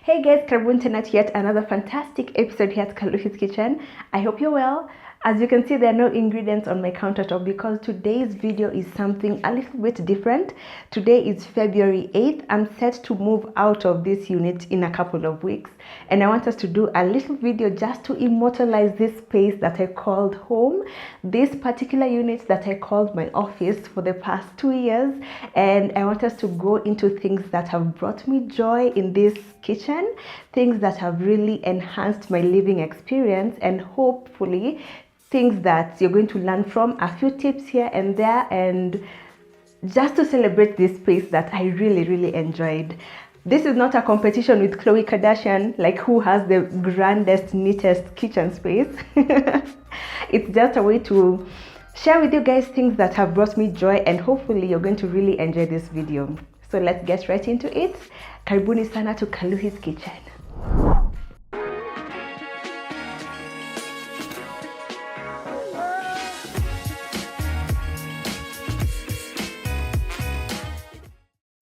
Hey guys, Karibuni tena to yet another fantastic episode here at Kaluhi'S kitchen. I hope you're well. As you can see, there are no ingredients on my countertop because today's video is something a little bit different. Today is February 8th. I'm set to move out of this unit in a couple of weeks, and I want us to do a little video just to immortalize this space that I called home, this particular unit that I called my office for the past 2 years. And I want us to go into things that have brought me joy in this kitchen, things that have really enhanced my living experience, and hopefully things that you're going to learn from, a few tips here and there, and just to celebrate this space that I really enjoyed. This is not a competition with Khloe Kardashian, like who has the grandest, neatest kitchen space. It's just a way to share with you guys things that have brought me joy, and hopefully you're going to really enjoy this video. So let's get right into it. Karibuni sana to Kaluhi'S kitchen.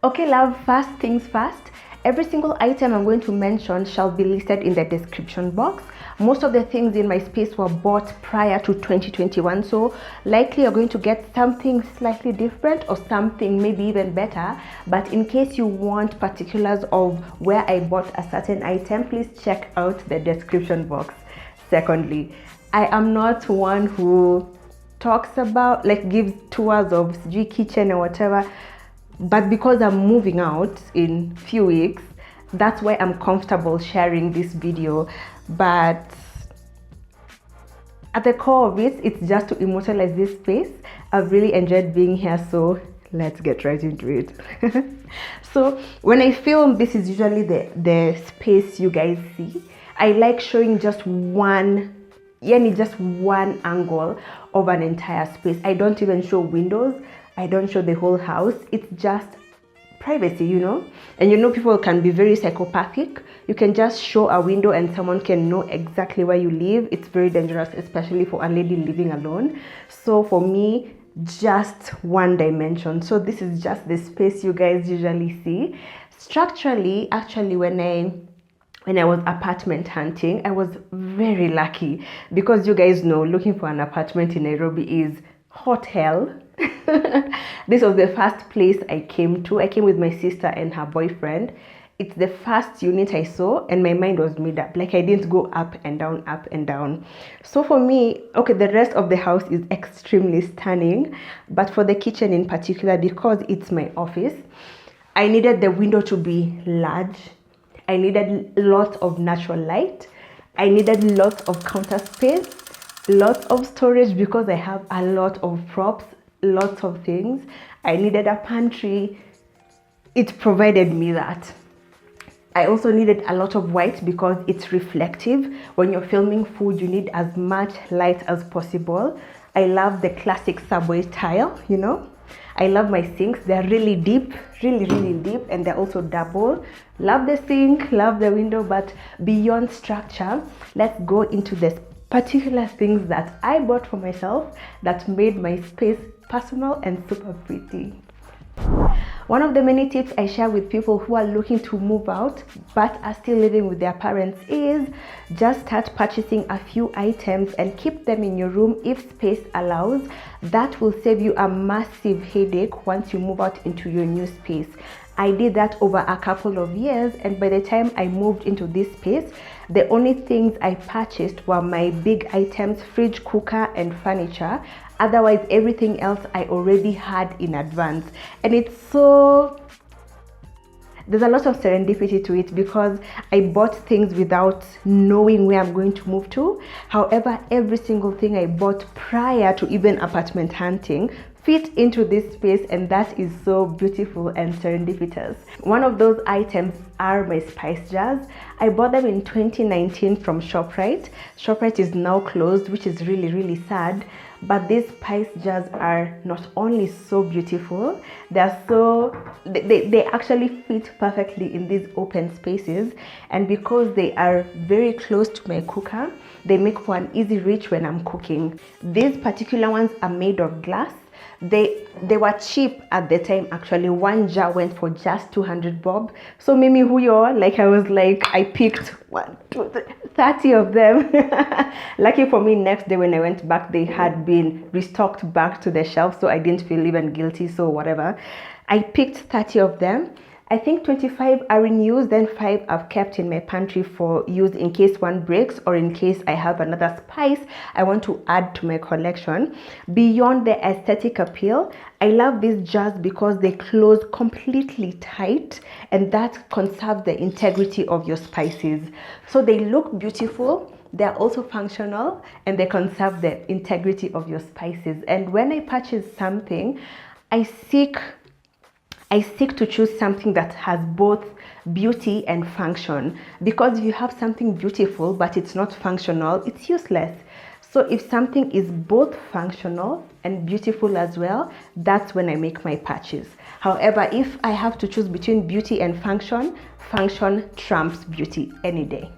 Okay love, first things first, every single item I'm going to mention shall be listed in the description box. Most of the things in my space were bought prior to 2021, so likely you're going to get something slightly different or something maybe even better. But in case you want particulars of where I bought a certain item, please check out the description box. Secondly, I am not one who talks about, like, gives tours of kitchen or whatever. But because I'm moving out in few weeks, that's why I'm comfortable sharing this video. But at the core of it, it's just to immortalize this space. I've really enjoyed being here, so let's get right into it. So when I film, this is usually the space you guys see. I like showing just one angle of an entire space. I don't even show windows. I don't show the whole house. It's just privacy, you know. And you know, people can be very psychopathic. You can just show a window and someone can know exactly where you live. It's very dangerous, especially for a lady living alone. So for me, just one dimension. So this is just the space you guys usually see. Structurally, actually, when I was apartment hunting, I was very lucky, because you guys know looking for an apartment in Nairobi is hot hell. This was the first place I came to. I came with my sister and her boyfriend. It's the first unit I saw, and my mind was made up. Like, I didn't go up and down, up and down. So for me, okay, the rest of the house is extremely stunning, but for the kitchen in particular, because it's my office, I needed the window to be large. I needed lots of natural light. I needed lots of counter space, lots of storage, because I have a lot of props, lots of things. I needed a pantry. It provided me that. I also needed a lot of white because it's reflective. When you're filming food, you need as much light as possible. I love the classic subway tile, you know. I love my sinks. They're really deep, really deep, and they're also double. Love the sink, love the window. But beyond structure, let's go into this particular things that I bought for myself that made my space personal and super pretty. One of the many tips I share with people who are looking to move out but are still living with their parents is just start purchasing a few items and keep them in your room if space allows. That will save you a massive headache once you move out into your new space. I did that over a couple of years, and by the time I moved into this space, the only things I purchased were my big items, fridge, cooker, and furniture. Otherwise, everything else I already had in advance. And it's so... there's a lot of serendipity to it, because I bought things without knowing where I'm going to move to. However, every single thing I bought prior to even apartment hunting fit into this space, and that is so beautiful and serendipitous. One of those items are my spice jars. I bought them in 2019 from Shoprite. Shoprite is now closed, which is really sad. But these spice jars are not only so beautiful, they actually fit perfectly in these open spaces. And because they are very close to my cooker, they make for an easy reach when I'm cooking. These particular ones are made of glass. They were cheap at the time. Actually, one jar went for just 200 bob. So Mimi huyo, like I was like, I picked 1, 2, 3, 30 of them. Lucky for me, next day when I went back, they had been restocked back to the shelf, so I didn't feel even guilty, so whatever. I picked 30 of them. I think 25 are in use, then 5 I've kept in my pantry for use in case one breaks or in case I have another spice I want to add to my collection. Beyond the aesthetic appeal, I love these jars because they close completely tight, and that conserves the integrity of your spices. So they look beautiful, they're also functional, and they conserve the integrity of your spices. And when I purchase something, I seek to choose something that has both beauty and function, because if you have something beautiful but it's not functional, it's useless. So if something is both functional and beautiful as well, that's when I make my purchase. However, if I have to choose between beauty and function, function trumps beauty any day.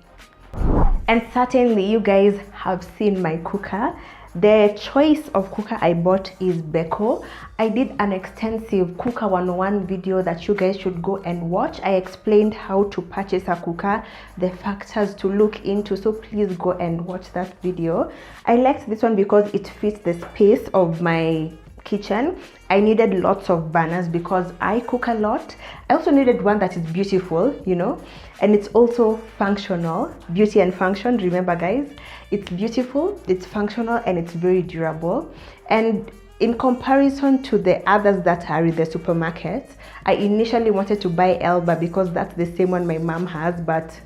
And certainly you guys have seen my cooker. The choice of cooker I bought is Beko. I did an extensive cooker 101 video that you guys should go and watch. I explained how to purchase a cooker, the factors to look into, so please go and watch that video. I liked this one because it fits the space of my kitchen. I needed lots of burners because I cook a lot. I also needed one that is beautiful, you know, and it's also functional. Beauty and function, remember guys, it's beautiful, it's functional, and it's very durable. And in comparison to the others that are in the supermarkets, I initially wanted to buy Elba because that's the same one my mom has, but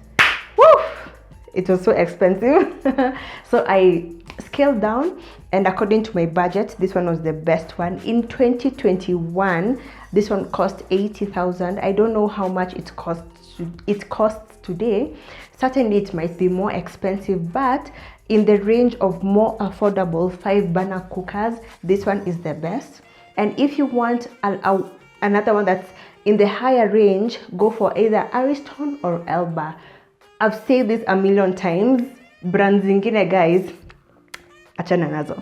woo, it was so expensive. So I scaled down, and according to my budget, this one was the best one. In 2021, this one cost 80,000. I don't know how much it costs today. Certainly it might be more expensive, but in the range of more affordable 5-burner cookers, this one is the best. And if you want another one that's in the higher range, go for either Ariston or Elba. I've said this a million times, brands zingine guys, achana nazo.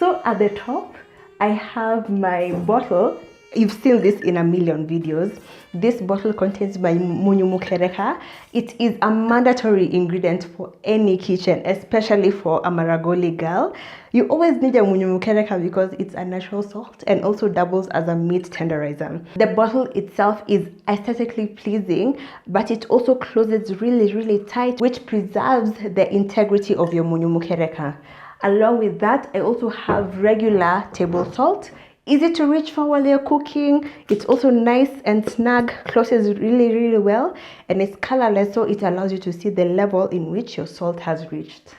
So at the top, I have my bottle. You've seen this in a million videos. This bottle contains my Musherekha. It is a mandatory ingredient for any kitchen, especially for a Maragoli girl. You always need a Musherekha because it's a natural salt and also doubles as a meat tenderizer. The bottle itself is aesthetically pleasing, but it also closes really, really tight, which preserves the integrity of your Musherekha. Along with that, I also have regular table salt. Easy to reach for while you're cooking. It's also nice and snug, closes really, really well, and it's colorless, so it allows you to see the level in which your salt has reached.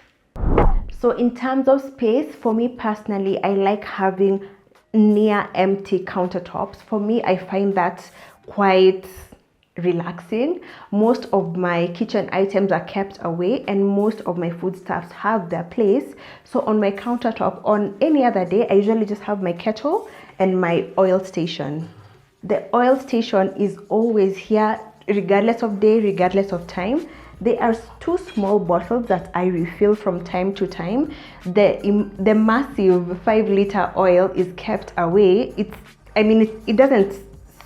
So in terms of space, for me personally, I like having near empty countertops. For me, I find that quite relaxing. Most of my kitchen items are kept away, and most of my foodstuffs have their place. So on my countertop, on any other day, I usually just have my kettle and my oil station. The oil station is always here, regardless of day, regardless of time. There are 2 small bottles that I refill from time to time. The massive 5-liter oil is kept away. It doesn't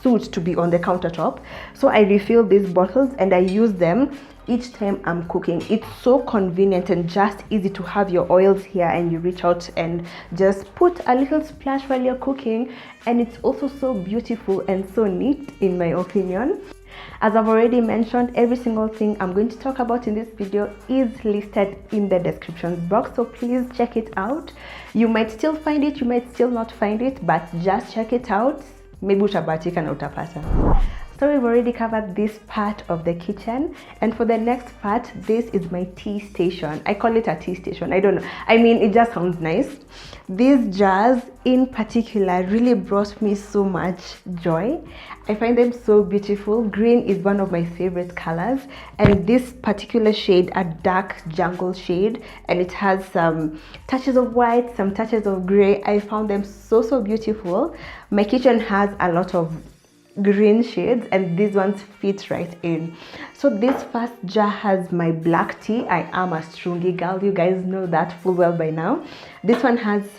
suit to be on the countertop, so I refill these bottles and I use them each time I'm cooking. It's so convenient and just easy to have your oils here, and you reach out and just put a little splash while you're cooking, and it's also so beautiful and so neat in my opinion. As I've already mentioned, every single thing I'm going to talk about in this video is listed in the description box, so please check it out. You might still find it, you might still not find it, but just check it out. Maybe utabatika na utapata. So we've already covered this part of the kitchen, and for the next part, this is my tea station. I call it a tea station, I don't know, it just sounds nice. These jars in particular really brought me so much joy. I find them so beautiful. Green is one of my favorite colors, and this particular shade, a dark jungle shade, and it has some touches of white, some touches of gray. I found them so beautiful. My kitchen has a lot of green shades, and these ones fit right in. So this first jar has my black tea. I am a strungi girl, you guys know that full well by now. This one has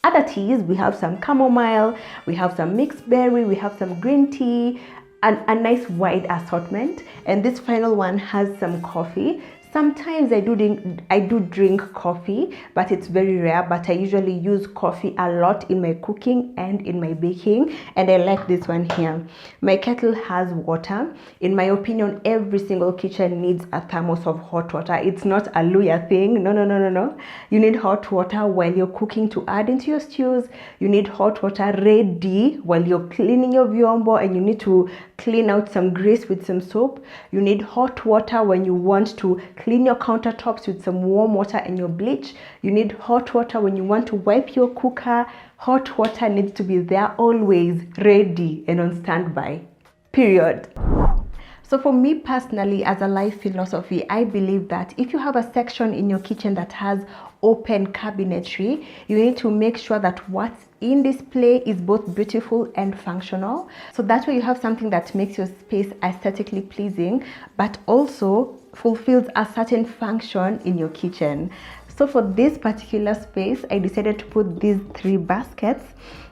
Other teas, we have some chamomile, we have some mixed berry, we have some green tea, and a nice wide assortment. And this final one has some coffee. Sometimes I do drink coffee, but it's very rare. But I usually use coffee a lot in my cooking and in my baking, and I like this one here. My kettle has water. In my opinion, every single kitchen needs a thermos of hot water. It's not a Luya thing. No. You need hot water while you're cooking to add into your stews. You need hot water ready while you're cleaning your vyombo and you need to clean out some grease with some soap. You need hot water when you want to clean your countertops with some warm water and your bleach. You need hot water when you want to wipe your cooker. Hot water needs to be there always, ready and on standby, period. So for me personally, as a life philosophy, I believe that if you have a section in your kitchen that has open cabinetry, you need to make sure that what's in display is both beautiful and functional. So that way you have something that makes your space aesthetically pleasing, but also fulfills a certain function in your kitchen. So for this particular space, I decided to put these 3 baskets.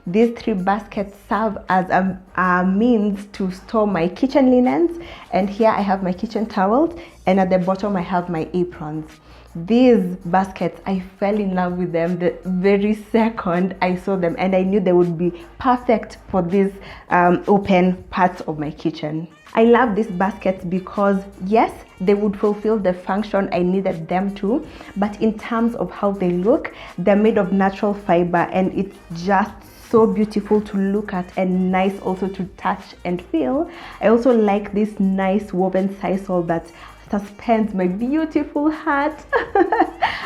These 3 baskets serve as a means to store my kitchen linens. And here I have my kitchen towels, and at the bottom I have my aprons. These baskets, I fell in love with them the very second I saw them, and I knew they would be perfect for these open parts of my kitchen. I love these baskets because yes, they would fulfill the function I needed them to, but in terms of how they look, they're made of natural fiber, and it's just so beautiful to look at and nice also to touch and feel. I also like this nice woven sisal that suspends my beautiful hat.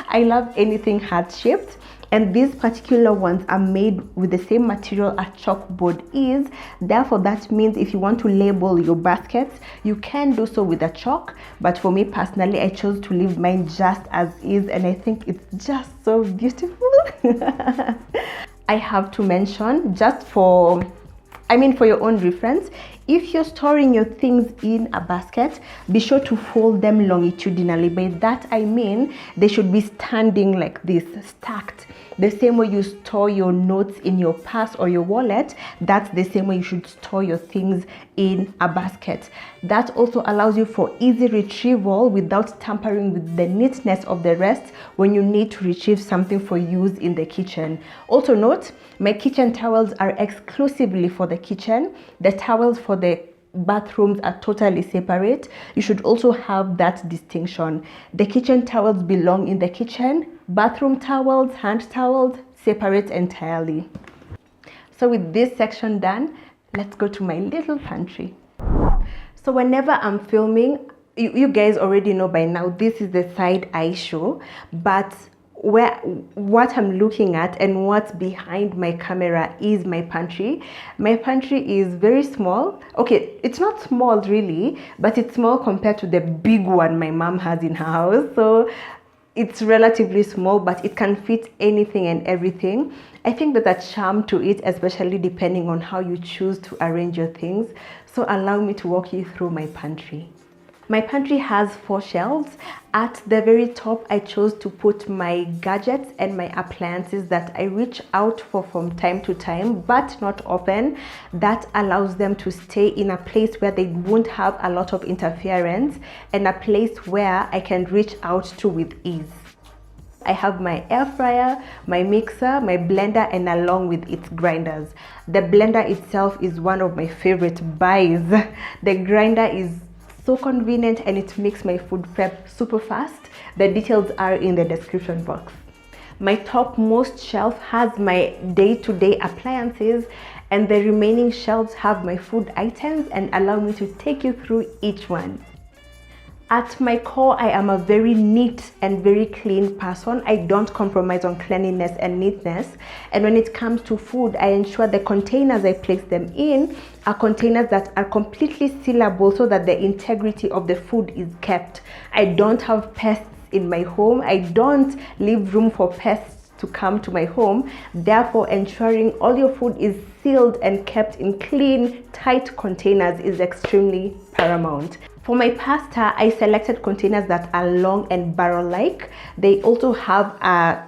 I love anything heart shaped, and these particular ones are made with the same material as chalkboard is. Therefore, that means if you want to label your baskets, you can do so with a chalk, but for me personally, I chose to leave mine just as is, and I think it's just so beautiful. I have to mention, just for your own reference, if you're storing your things in a basket, be sure to fold them longitudinally. By that I mean they should be standing like this, stacked. The same way you store your notes in your purse or your wallet, that's the same way you should store your things in a basket. That also allows you for easy retrieval without tampering with the neatness of the rest when you need to retrieve something for use in the kitchen. Also note, my kitchen towels are exclusively for the kitchen. The towels for the bathrooms are totally separate. You should also have that distinction. The kitchen towels belong in the kitchen. Bathroom towels, hand towels, separate entirely. So with this section done, let's go to my little pantry. So whenever I'm filming, you guys already know by now, this is the side I show, but what I'm looking at and what's behind my camera is my pantry. My pantry is very small. Okay, it's not small really, but it's small compared to the big one my mom has in her house. So it's relatively small, but it can fit anything and everything. I think there's a charm to it, especially depending on how you choose to arrange your things. So allow me to walk you through my pantry. My pantry has 4 shelves. At the very top, I chose to put my gadgets and my appliances that I reach out for from time to time, but not often. That allows them to stay in a place where they won't have a lot of interference and a place where I can reach out to with ease. I have my air fryer, my mixer, my blender, and along with its grinders. The blender itself is one of my favorite buys. The grinder is so convenient and it makes my food prep super fast. The details are in the description box. My topmost shelf has my day-to-day appliances, and the remaining shelves have my food items, and allow me to take you through each one. At my core, I am a very neat and very clean person. I don't compromise on cleanliness and neatness. And when it comes to food, I ensure the containers I place them in are containers that are completely sealable so that the integrity of the food is kept. I don't have pests in my home. I don't leave room for pests to come to my home. Therefore, ensuring all your food is sealed and kept in clean, tight containers is extremely paramount. For my pasta, I selected containers that are long and barrel-like. They also have a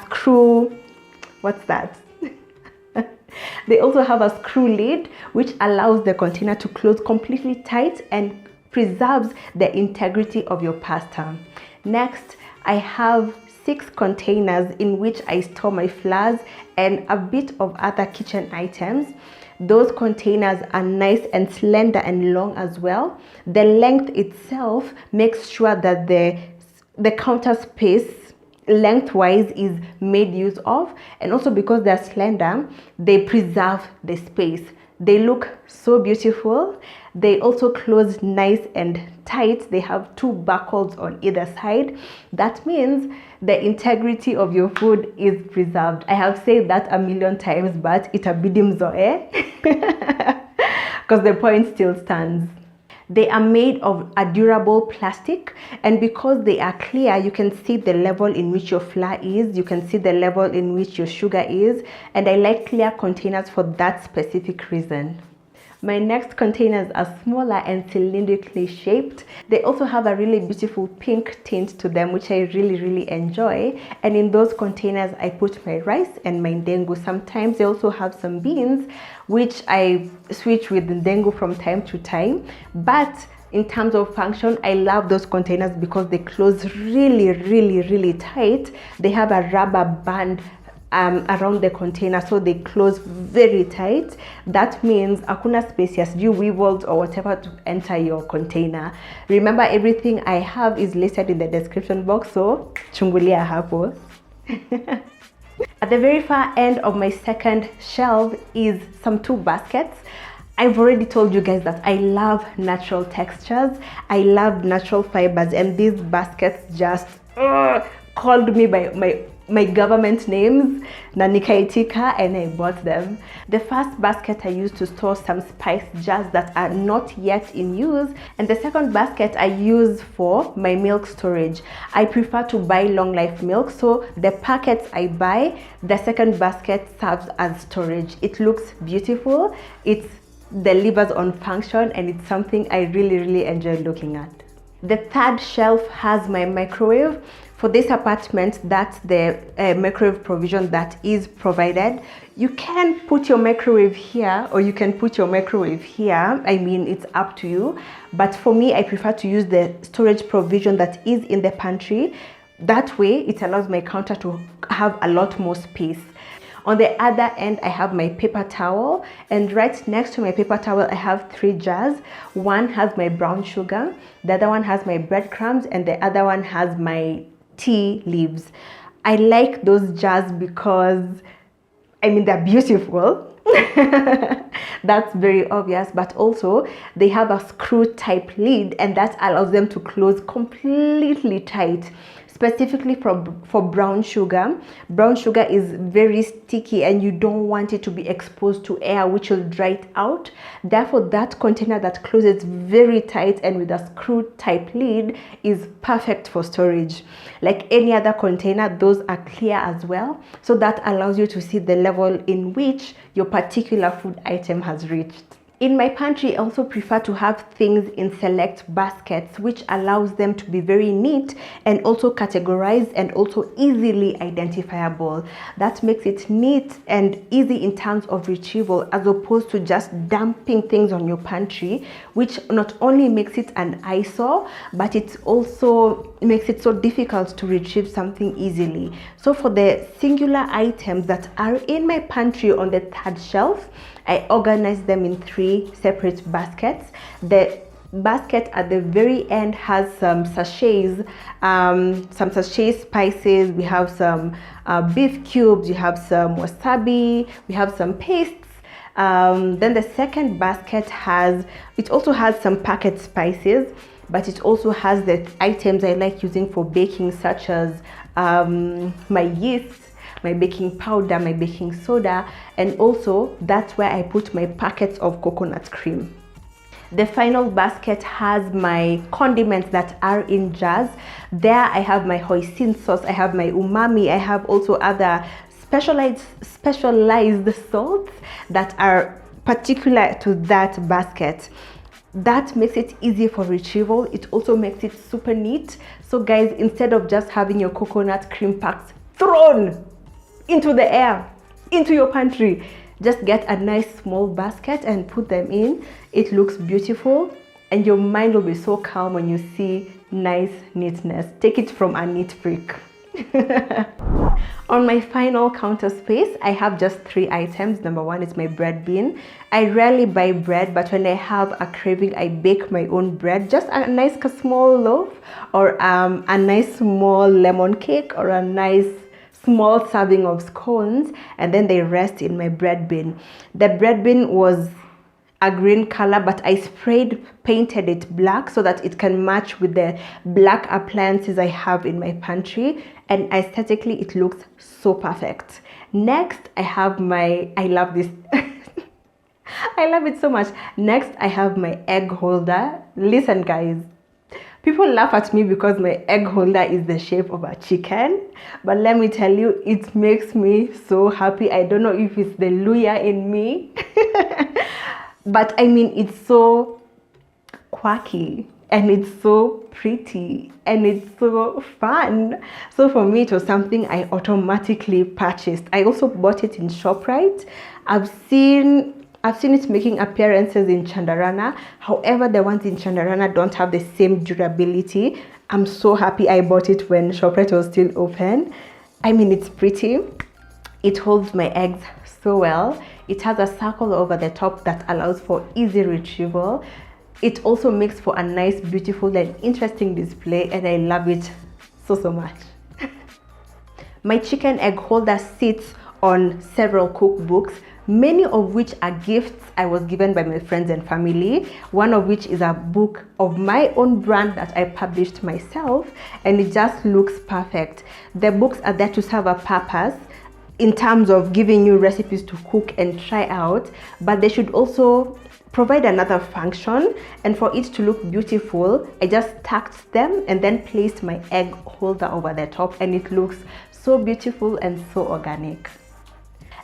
screw What's that? They also have a screw lid, which allows the container to close completely tight and preserves the integrity of your pasta. Next, I have 6 containers in which I store my flours and a bit of other kitchen items. Those containers are nice and slender and long as well. The length itself makes sure that the counter space lengthwise is made use of, and also because they're slender, they preserve the space. They look so beautiful. They also close nice and tight. They have 2 buckles on either side. That means the integrity of your food is preserved. I have said that a million times, but itabidim zoe, because the point still stands. They are made of a durable plastic, and because they are clear, you can see the level in which your flour is, you can see the level in which your sugar is, and I like clear containers for that specific reason. My next containers are smaller and cylindrically shaped. They also have a really beautiful pink tint to them, which I really enjoy. And in those containers, I put my rice and my ndengu. Sometimes they also have some beans, which I switch with the ndengu from time to time. But in terms of function, I love those containers because they close really tight. They have a rubber band around the container, so they close very tight. That means hakuna space ya sijui weevils or whatever to enter your container. Remember, everything I have is listed in the description box, so chungulia hapo. At the very far end of my second shelf is some 2 baskets. I've already told you guys that I love natural textures, I love natural fibers, and these baskets just called me by my government names, na nikaitika, and I bought them. The first basket I used to store some spice jars that are not yet in use, and the second basket I use for my milk storage. I prefer to buy long life milk, so the packets I buy, the second basket serves as storage. It looks beautiful, it delivers on function, and it's something I really enjoy looking at. The third shelf has my microwave. For this apartment, that's the microwave provision that is provided. You can put your microwave here, or you can put your microwave here. I mean, it's up to you. But for me, I prefer to use the storage provision that is in the pantry. That way, it allows my counter to have a lot more space. On the other end, I have my paper towel, and right next to my paper towel, I have 3 jars. One has my brown sugar, the other one has my breadcrumbs, and the other one has my tea leaves. I like those jars because, I mean, they're beautiful. That's very obvious, but also they have a screw type lid, and that allows them to close completely tight. Specifically for brown sugar. Brown sugar is very sticky and you don't want it to be exposed to air, which will dry it out. Therefore, that container that closes very tight and with a screw type lid is perfect for storage. Like any other container, those are clear as well. So that allows you to see the level in which your particular food item has reached. In my pantry, I also prefer to have things in select baskets, which allows them to be very neat and also categorized and also easily identifiable. That makes it neat and easy in terms of retrieval, as opposed to just dumping things on your pantry, which not only makes it an eyesore, but it also makes it so difficult to retrieve something easily. So for the singular items that are in my pantry on the third shelf, I organize them in 3 separate baskets. The basket at the very end has some sachets, spices. We have some beef cubes, we have some wasabi, we have some pastes. Then the second basket also has some packet spices, but it also has the items I like using for baking, such as my yeast, my baking powder, my baking soda, and also that's where I put my packets of coconut cream. The final basket has my condiments that are in jars. There I have my hoisin sauce, I have my umami, I have also other specialized salts that are particular to that basket. That makes it easy for retrieval. It also makes it super neat. So guys, instead of just having your coconut cream packs thrown into the air, into your pantry. Just get a nice small basket and put them in. It looks beautiful and your mind will be so calm when you see nice neatness. Take it from a neat freak. On my final counter space, I have just 3 items. Number 1 is my bread bin. I rarely buy bread, but when I have a craving, I bake my own bread. Just a nice small loaf, or a nice small lemon cake, or a nice small serving of scones, and then they rest in my bread bin. The bread bin was a green color, but I painted it black so that it can match with the black appliances I have in my pantry, and aesthetically it looks so perfect. Next, I have I love this. I love it so much. Next, I have my egg holder. Listen guys, people laugh at me because my egg holder is the shape of a chicken, but let me tell you, it makes me so happy. I don't know if it's the Luya in me. But I mean, it's so quirky and it's so pretty and it's so fun. So for me, it was something I automatically purchased. I also bought it in Shoprite. I've seen it making appearances in Chandarana. However, the ones in Chandarana don't have the same durability. I'm so happy I bought it when Shoprite was still open. I mean, it's pretty. It holds my eggs so well. It has a circle over the top that allows for easy retrieval. It also makes for a nice, beautiful and interesting display, and I love it so much. My chicken egg holder sits on several cookbooks, many of which are gifts I was given by my friends and family, one of which is a book of my own brand that I published myself, and it just looks perfect. The books are there to serve a purpose in terms of giving you recipes to cook and try out, but they should also provide another function. And for it to look beautiful, I just stacked them and then placed my egg holder over the top, and it looks so beautiful and so organic.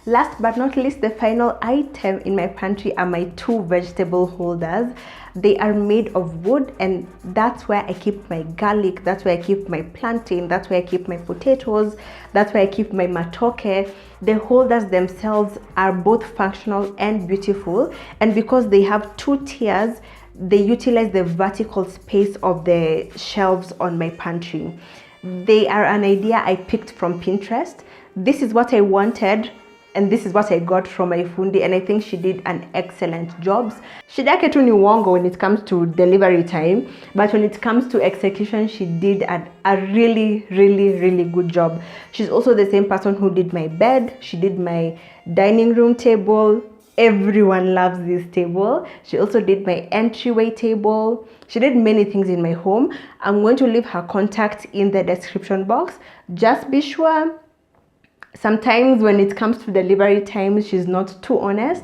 Last but not least, the final item in my pantry are my 2 vegetable holders. They are made of wood, and that's where I keep my garlic, that's where I keep my plantain, that's where I keep my potatoes, that's where I keep my matoke. The holders themselves are both functional and beautiful, and because they have 2 tiers, they utilize the vertical space of the shelves on my pantry. They are an idea I picked from Pinterest. This is what I wanted, and this is what I got from my fundi, and I think she did an excellent job. Shida yake tu ni uongo when it comes to delivery time, but when it comes to execution, she did a really good job. She's also the same person who did my bed. She did my dining room table. Everyone loves this table. She also did my entryway table. She did many things in my home. I'm going to leave her contact in the description box. Just be sure. Sometimes when it comes to delivery time, she's not too honest,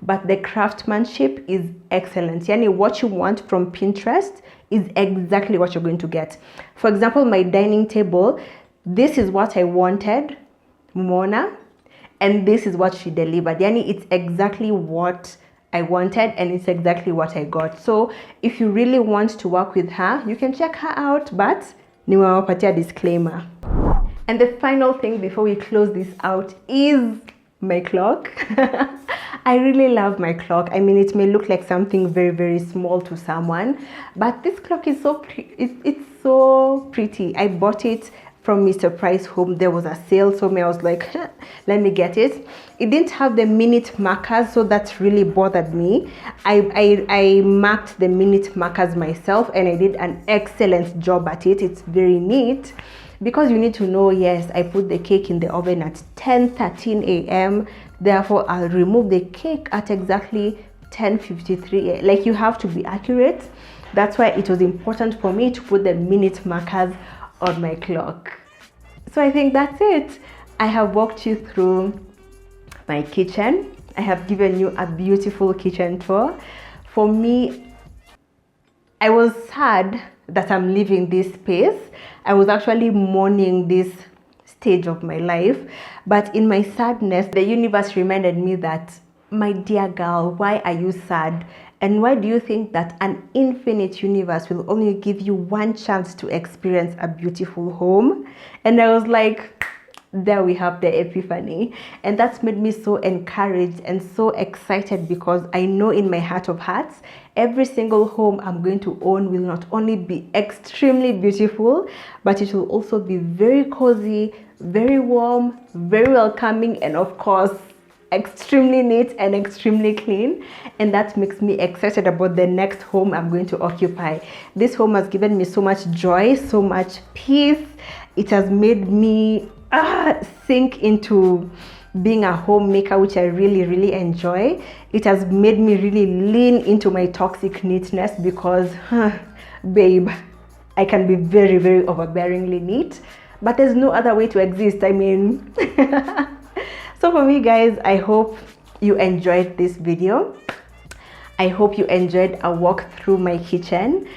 but the craftsmanship is excellent. Yani, what you want from Pinterest is exactly what you're going to get. For example, my dining table, this is what I wanted, Mona, and this is what she delivered. Yani, it's exactly what I wanted and it's exactly what I got. So if you really want to work with her, you can check her out, but nimewapatia disclaimer. And the final thing before we close this out is my clock. I really love my clock. I mean, it may look like something very small to someone, but this clock is so it's so pretty. I bought it from Mr. Price Home. There was a sale, so I was like, let me get it. It didn't have the minute markers, so that really bothered me. I marked the minute markers myself, and I did an excellent job at it. It's very neat. Because you need to know, yes, I put the cake in the oven at 10:13 a.m. Therefore, I'll remove the cake at exactly 10:53 a.m. Like, you have to be accurate. That's why it was important for me to put the minute markers on my clock. So I think that's it. I have walked you through my kitchen. I have given you a beautiful kitchen tour. For me, I was sad that I'm leaving this space. I was actually mourning this stage of my life, but in my sadness, the universe reminded me that, my dear girl, why are you sad? And why do you think that an infinite universe will only give you one chance to experience a beautiful home? And I was like, there we have the epiphany. And that's made me so encouraged and so excited, because I know in my heart of hearts, every single home I'm going to own will not only be extremely beautiful, but it will also be very cozy, very warm, very welcoming, and of course extremely neat and extremely clean. And that makes me excited about the next home I'm going to occupy. This home has given me so much joy, so much peace. It has made me sink into being a homemaker, which I really enjoy. It has made me really lean into my toxic neatness, because babe, I can be very overbearingly neat, but there's no other way to exist. I mean so for me, guys, I hope you enjoyed this video. I hope you enjoyed a walk through my kitchen.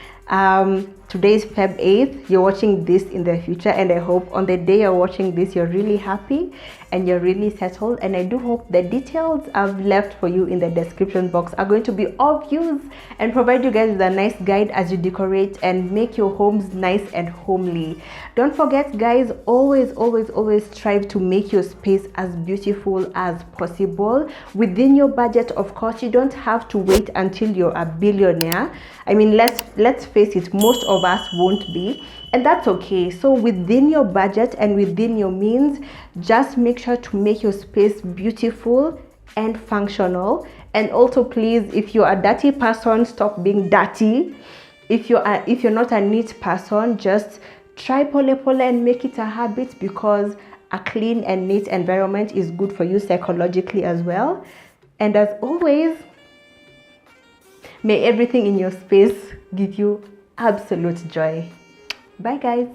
Today is Feb 8th. You're watching this in the future, and I hope on the day you're watching this, you're really happy and you're really settled. And I do hope the details I've left for you in the description box are going to be of use and provide you guys with a nice guide as you decorate and make your homes nice and homely. Don't forget, guys, always strive to make your space as beautiful as possible within your budget. Of course, you don't have to wait until you're a billionaire. I mean, let's face it, most of us won't be, and that's okay. So within your budget and within your means, just make sure to make your space beautiful and functional. And also, please, if you're a dirty person, stop being dirty. If you're not a neat person, just try pole and make it a habit, because a clean and neat environment is good for you psychologically as well. And as always, may everything in your space give you absolute joy. Bye, guys.